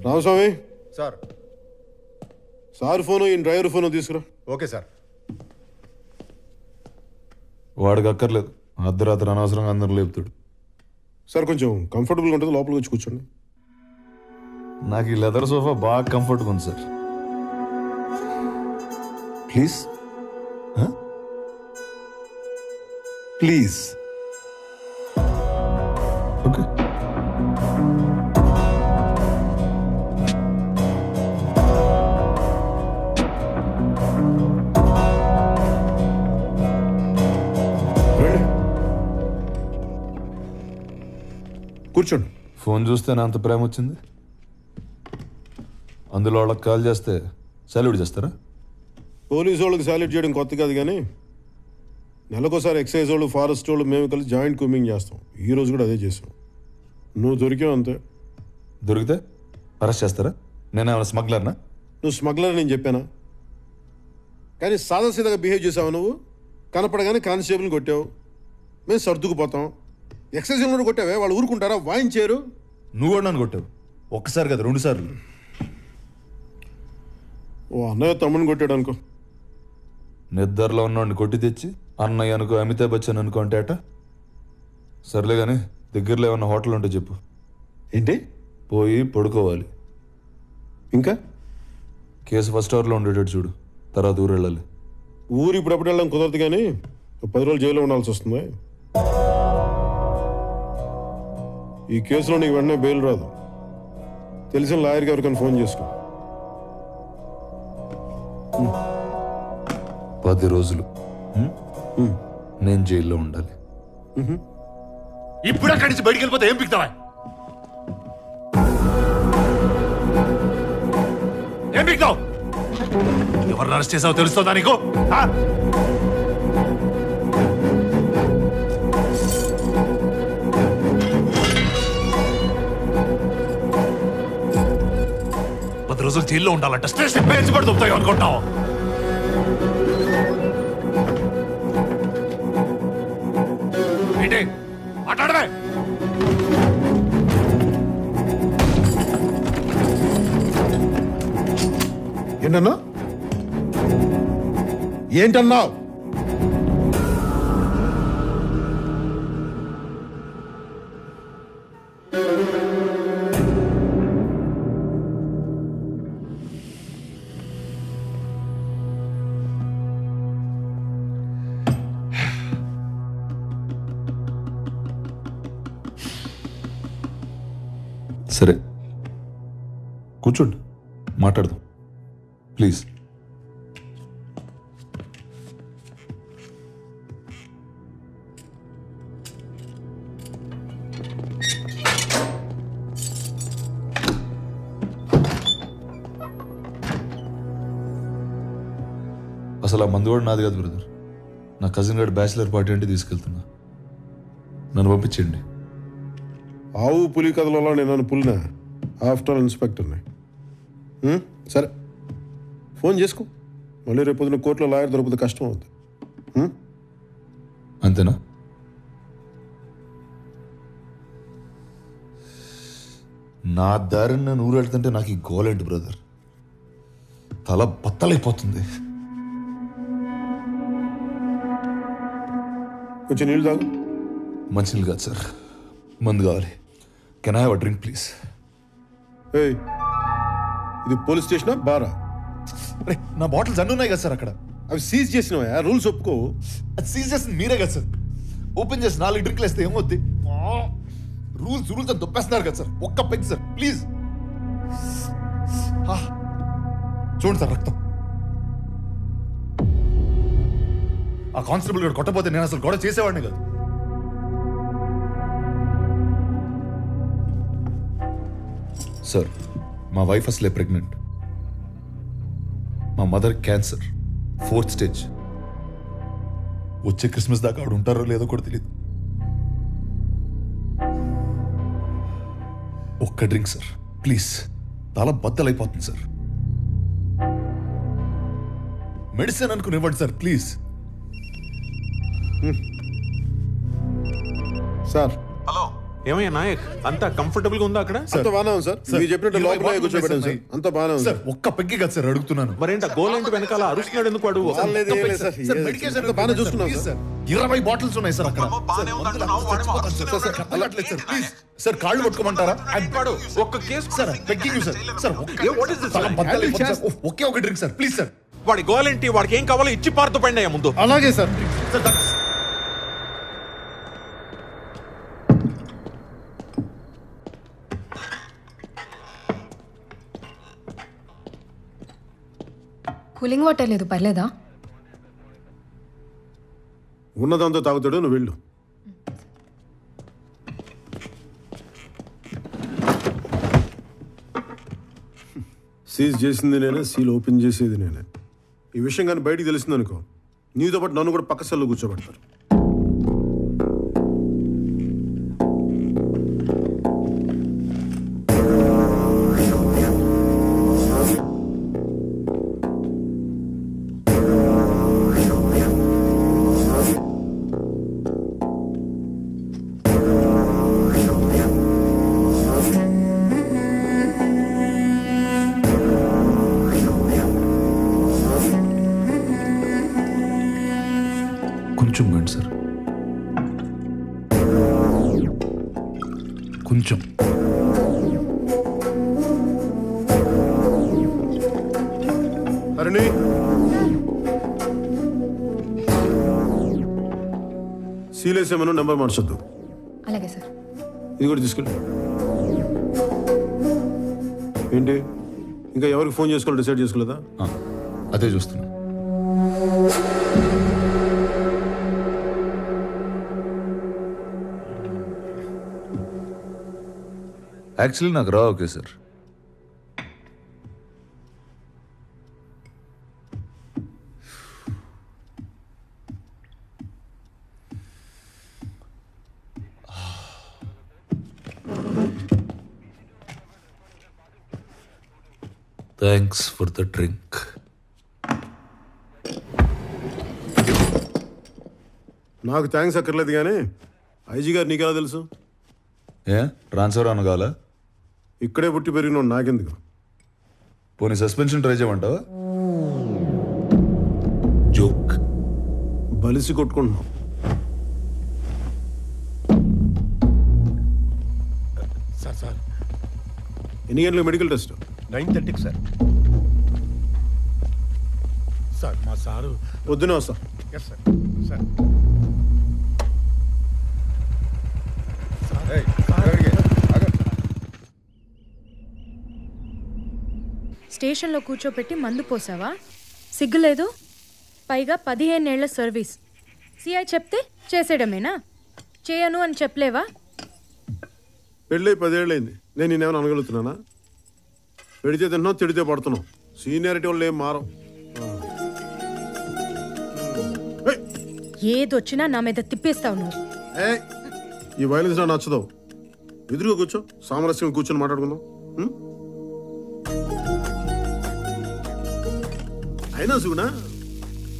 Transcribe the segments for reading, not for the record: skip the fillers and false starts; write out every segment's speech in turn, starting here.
Ramaswamy sir. Sir phone ఈ driver phone తీసుకురా. Okay sir. వాడికి అక్కర్లేదు, అర్ధరాత్రి అనవసరంగా అందరూ లేపుతాడు. సార్ కొంచెం కంఫర్టబుల్గా ఉంటుంది, లోపలికి వచ్చి కూర్చోండి. నాకు ఈ లెదర్ సోఫా బాగా కంఫర్ట్గా ఉంది సార్. Please please. ఓకే. కూర్చోండి. ఫోన్ చూస్తే నా అంత ప్రేమ వచ్చింది. అందులో వాళ్ళకి కాల్ చేస్తే సాల్యూట్ చేస్తారా? పోలీసు వాళ్ళకి సాల్యూట్ చేయడం కొత్త కాదు, కానీ నెలకోసారి ఎక్సైజ్ వాళ్ళు, ఫారెస్ట్ వాళ్ళు మేము కలిసి జాయింట్ కూమింగ్ చేస్తాం. ఈ రోజు కూడా అదే చేసాం. నువ్వు దొరికావు అంతే. దొరికితే అరెస్ట్ చేస్తారా? నేనేమైనా స్మగ్లర్నా? నువ్వు స్మగ్లర్ నేను చెప్పానా? కానీ సాదాసీదాగా బిహేవ్ చేసావు. నువ్వు కనపడగానే కానిస్టేబుల్ని కొట్టావు, మేము సర్దుకుపోతాం. ఎక్సైజ్ కూడా కొట్టావే, వాళ్ళు ఊరుకుంటారా? వాయించారు. నువ్వు కూడా నన్ను కొట్టావు, ఒక్కసారి కదా 2 సార్లు. ఓ అన్నయ్య తమ్ముని కొట్టాడు అనుకో. నిద్రలో ఉన్నవాడిని కొట్టి తెచ్చి అన్నయ్య అనుకో, అమితాబ్ బచ్చన్ అనుకో అంటే అట. సర్లే కానీ దగ్గరలో ఏమన్నా హోటల్ ఉంటే చెప్పు. ఏంటి? పోయి పడుకోవాలి. ఇంకా కేసు ఫస్ట్ అవర్లో ఉండేటట్టు చూడు, తర్వాత ఊరు వెళ్ళాలి. ఊరు ఇప్పుడప్పుడు వెళ్ళడం కుదరదు, కానీ 10 రోజులు జైల్లో ఉండాల్సి వస్తుంది. ఈ కేసులో నీకు వెంటనే బెయిల్ రాదు. తెలిసిన లాయర్కి ఎవరికైనా ఫోన్ చేసుకో. 10 రోజులు నేను జైల్లో ఉండాలి. ఇప్పుడు అక్కడి నుంచి బయటికి వెళ్ళిపోతే ఏం పిక్తావా? ఏం పిక్తావు? ఎవరిని అరెస్ట్ చేసావో తెలుస్తుందా నీకు? రోజులు జైల్లో ఉండాలంట. స్టేషన్ పేర్చి పడుతుంటాయి అనుకుంటావు. ఏంటి మాట్లాడవే? ఏంటన్నా? ఏంటన్నావు? సరే కూర్చోండి, మాట్లాడదాం ప్లీజ్. అసలు ఆ మందు కూడా నాది కాదు బ్రదర్. నా కజిన్ గారి బ్యాచిలర్ పార్టీ అంటే తీసుకెళ్తున్నా, నన్ను పంపించండి. ఆవు పులి కథలలో నేను నన్ను పులినా? ఆఫ్టర్ ఇన్స్పెక్టర్ని. సరే ఫోన్ చేసుకో. మళ్ళీ రేపు పొద్దున కోర్టులో లాయర్ దొరికితే కష్టం అవుతుంది. అంతేనా? నా దారిని నేను ఊరెళ్తుంటే నాకు ఈ గోలేంటి బ్రదర్, తల బత్తలైపోతుంది. కొంచెం నీళ్ళు తాగు. మంచినీళ్ళు కాదు సార్, మందు కావాలి. Can I have a drink please? ఏయ్, ఇది పోలీస్ స్టేషనా బారా? అరే నా బాటిల్స్ అన్నీ ఉన్నాయి కదా సార్ అక్కడ. అవి సీజ్ చేసినవా? రూల్స్ ఒప్పుకో. అది సీజ్ చేసింది మీరే కదా సార్. ఓపెన్ చేసి 4 డ్రింక్లు వేస్తే ఏమవుద్ది? రూల్స్ రూల్స్ అని దొప్పేస్తున్నారు కదా సార్. ఒక్క పెగ్ సార్ ప్లీజ్. చూడండి సార్ రక్తం. ఆ కానిస్టేబుల్ గారు కొట్టపోతే నేను అసలు గొడవ చేసేవాడిని కాదు. సార్ మా వైఫ్ అసలే ప్రెగ్నెంట్, మా మదర్ క్యాన్సర్ 4th స్టేజ్. వచ్చే క్రిస్మస్ దాకా ఆవిడ ఉంటారో లేదో కూడా తెలియదు. ఒక్క డ్రింక్ సార్ ప్లీజ్, తల బద్దలైపోతుంది సార్. మెడిసిన్ అనుకుని ఇవ్వండి సార్ ప్లీజ్. సార్ హలో ఏమయ్యా నాయక్ అంతా కంఫర్టబుల్ గా ఉందా అక్కడ? అంత బాగానే ఉంది సార్. మీరు చెప్పినట్టు లోపల కూర్చోబెట్టాను సార్. అంత బాగానే ఉంది సార్. ఒక్క పెగ్గి కదా సార్ అడుగుతున్నాను. మరేంట గోల్ ఏంటి వెనకాల అరుస్తున్నాడు ఎందుకు వాడు? లేదు, లేదు సార్. సార్ మెడికేషన్ బాగానే చూసుకున్నాం సార్. 20 బాటిల్స్ ఉన్నాయి సార్ అక్కడ. అలగట్లేదు సార్. ప్లీజ్ సార్ కాళ్ళు పట్టుకోమంటారా? వాడు ఒక్క case sir pegging sir. Sir what is this? తల బద్దలైపోతుంది సార్. ఒకే ఒక డ్రింక్ సార్ ప్లీజ్ సార్. వాడి గోల్ ఏంటి? వాడికి ఏం కావాలో ఇచ్చి పారుతూ పండి అయ్యా ముందు. అలాగే సార్. సార్ కూలింగ్ వాటర్ లేదు, పర్లేదా? ఉన్నదంతా తాగుతాడు, నువ్వు వెళ్ళు. సీజ్ చేసింది నేనే, సీల్ ఓపెన్ చేసేది నేనే. ఈ విషయం కానీ బయటికి తెలిసిందనుకో, నీతో పాటు నన్ను కూడా పక్క సెల్లో కూర్చోబెడతారు. కొంచెం గండి సార్. కొంచెం అరణి, సీల్ వేసేమను, నెంబర్ మార్చొద్దు. అలాగే సార్. ఇది కూడా తీసుకెళ్ళి. ఏంటి ఇంకా ఎవరికి ఫోన్ చేసుకోవాలి డిసైడ్ చేసుకోలేదా? అదే చూస్తున్నా. యాక్చువల్లీ నాకు రా okay sir. Thanks for the drink. నాకు థ్యాంక్స్ అక్కర్లేదు కానీ ఐజీ గారు నీకెలా తెలుసు? ఏ ట్రాన్స్ఫర్ అన్న కావాలా? ఇక్కడే పుట్టి పెరిగిన నాకెందుకు? పోనీ సస్పెన్షన్ ట్రై చేయమంటావా? జోక్. బలిసి కొట్టుకుంటున్నాం. సార్ ఎన్ని గంటలకు మెడికల్ టెస్ట్? 9:30కి సార్. సార్ మా సారు పొద్దునే వస్తా. Yes sir. సార్ స్టేషన్లో కూర్చోపెట్టి మందు పోసావా? సిగ్గులేదు? పైగా 15 ఏళ్ల సర్వీస్. సిఐ చెప్తే చేసేయడమేనా? చేయను అని చెప్పలేవా? పెళ్ళి 10 ఏళ్ళైంది. నేను నేనేమైనా అనగలుగుతున్నానా? పెడితే తింటున్నావు, తిడితే పడుతున్నావు. సీనియారిటీ వాళ్ళు ఏం మారం. ఏదొచ్చినా నా మీద తిప్పేస్తావు నువ్వు. ఈ వైలెన్స్ నాకు నచ్చదు. ఎదురుగా కూర్చో, సామరస్యంగా కూర్చొని మాట్లాడుకుందాం. అయినా సుగునా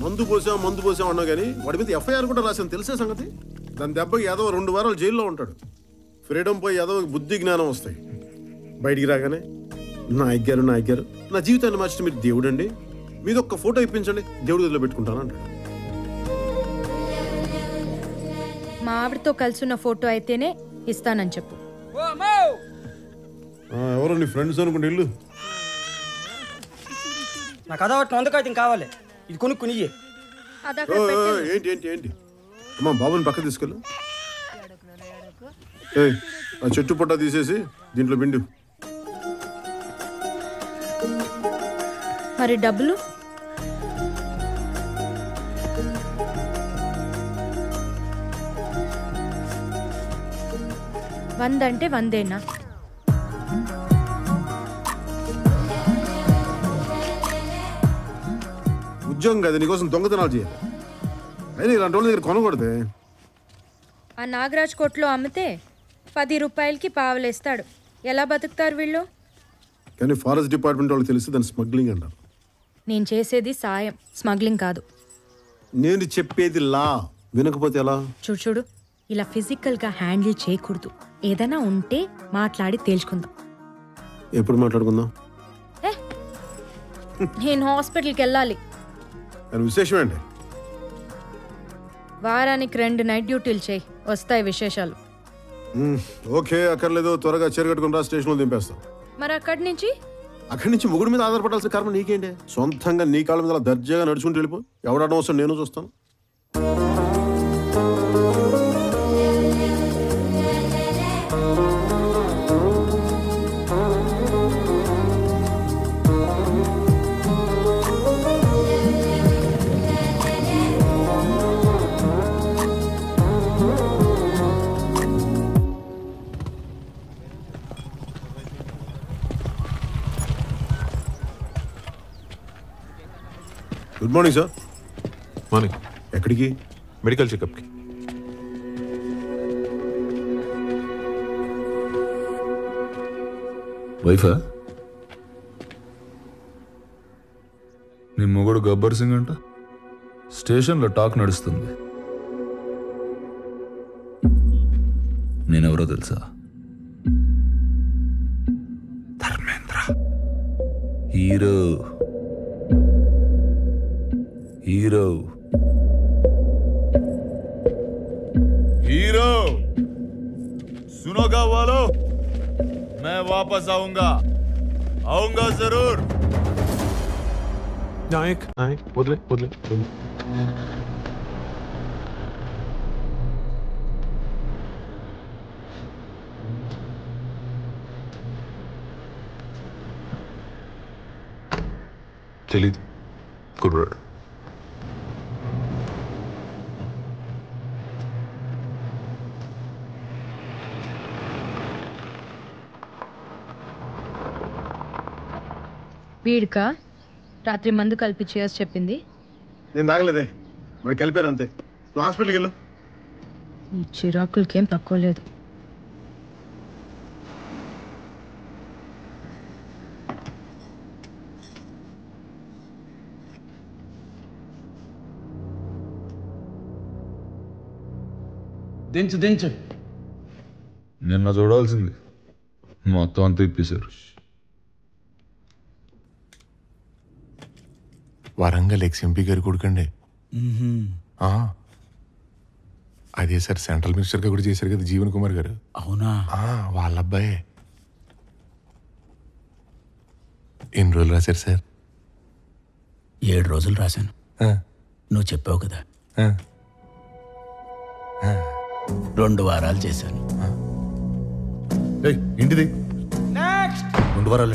మందు పోసాం అన్నావు కానీ వాడి మీద ఎఫ్ఐఆర్ కూడా రాసాను, తెలిసే సంగతి. దాని దెబ్బకి ఏదో 2 వారాలు జైల్లో ఉంటాడు. ఫ్రీడమ్ పోయి ఏదో బుద్ధి జ్ఞానం వస్తాయి. బయటికి రాగానే నా ఎగ్గారు నా జీవితాన్ని మార్చిన మీరు దేవుడు అండి, మీద ఒక్క ఫోటో ఇప్పించండి, దేవుడి గదిలో పెట్టుకుంటాను అంటాడు. మా ఆవిడతో కలిసిన ఫోటో అయితేనే ఇస్తానని చెప్పు. ఎవరో నీ ఫ్రెండ్స్ అనుకుంటే ఇల్లు. నాకు అదా వందకాయతం కావాలి, ఇది కొనుక్కుని. ఏంటి అమ్మా, బాబుని పక్క తీసుకెళ్ళు. ఆ చెట్టు పొట్ట తీసేసి దీంట్లో పిండు. మరి డబ్బులు? వందంటే 100ఏనా? ఉద్యోగం కదా, నీకోసం దొంగతనాలు చేయాలి. అయినా ఇలాంటి వాళ్ళ దగ్గర కొనకూడదే. ఆ నాగరాజ్ కొట్లో అమ్మితే 10 రూపాయలకి పావలేస్తాడు. ఎలా బతుకుతారు వీళ్ళు? కానీ ఫారెస్ట్ డిపార్ట్మెంట్ వాళ్ళు తెలిసి దాన్ని స్మగ్లింగ్ అంటారు. నేను చేసేది సాయం, స్మగ్లింగ్ కాదు. నేను చెప్పేది లా, వినకపోతే ఎలా? చూడు, ఇలా ఫిజికల్గా హ్యాండిల్ చేయకూడదు. ఏదైనా ఉంటే మాట్లాడి తేల్చుకుందాం. ఎప్పుడు మాట్లాడుకుందాం? నేను హాస్పిటల్కి వెళ్ళాలి. అని విశేషం ఏంటి? వారానికి 2 నైట్ డ్యూటీలు చేయి, వస్తాయి విశేషాలు. ఓకే, అక్కర్లేదు. త్వరగా చేరగట్టుకుని రా, స్టేషన్లో దింపేస్తాం. మరి అక్కడి నుంచి మొగుడు మీద ఆధారపడాల్సిన కర్మ నీకేంటి? సొంతంగా నీ కాళ్ళ మీద అలా దర్జాగా నడుచుకుంటూ వెళ్ళిపో. ఎవడడం వస్తాడు, నేను చూస్తాను. Good morning sir. మార్నింగ్. ఎక్కడికి? మెడికల్ చెకప్కి. వైఫా? నీ మొగుడు గబ్బర్ సింగ్ అంట. స్టేషన్లో టాక్ నడుస్తుంది. నేనెవరో తెలుసా? ధర్మేంద్ర. హీరో. हीरो हीरो सुनोगा वालों, मैं वापस आऊंगा जरूर. नायक बदले. चलिए गुड. వీడికా రాత్రి మందు కలిపి చేసి చెప్పింది? నేను తాగలేదే, మరి కలిపారు అంతే. నువ్వు హాస్పిటల్కి వెళ్ళు. ఈ చిరాకులకేం తక్కువ లేదు. దించు. నిన్న చూడాల్సింది మొత్తం అంతా ఇప్పేశారు. వరంగల్ ఎక్స్ఎంపీ గారి కొడుకండి. అదే సార్, సెంట్రల్ మినిస్టర్గా కూడా చేశారు కదా జీవన్ కుమార్ గారు. అవునా? వాళ్ళ అబ్బాయే. ఎన్ని రోజులు రాశారు సార్? 7 రోజులు రాశాను. నువ్వు చెప్పావు కదా, 2 వారాలు చేశాను. ఇంటిది 2 వారాలు.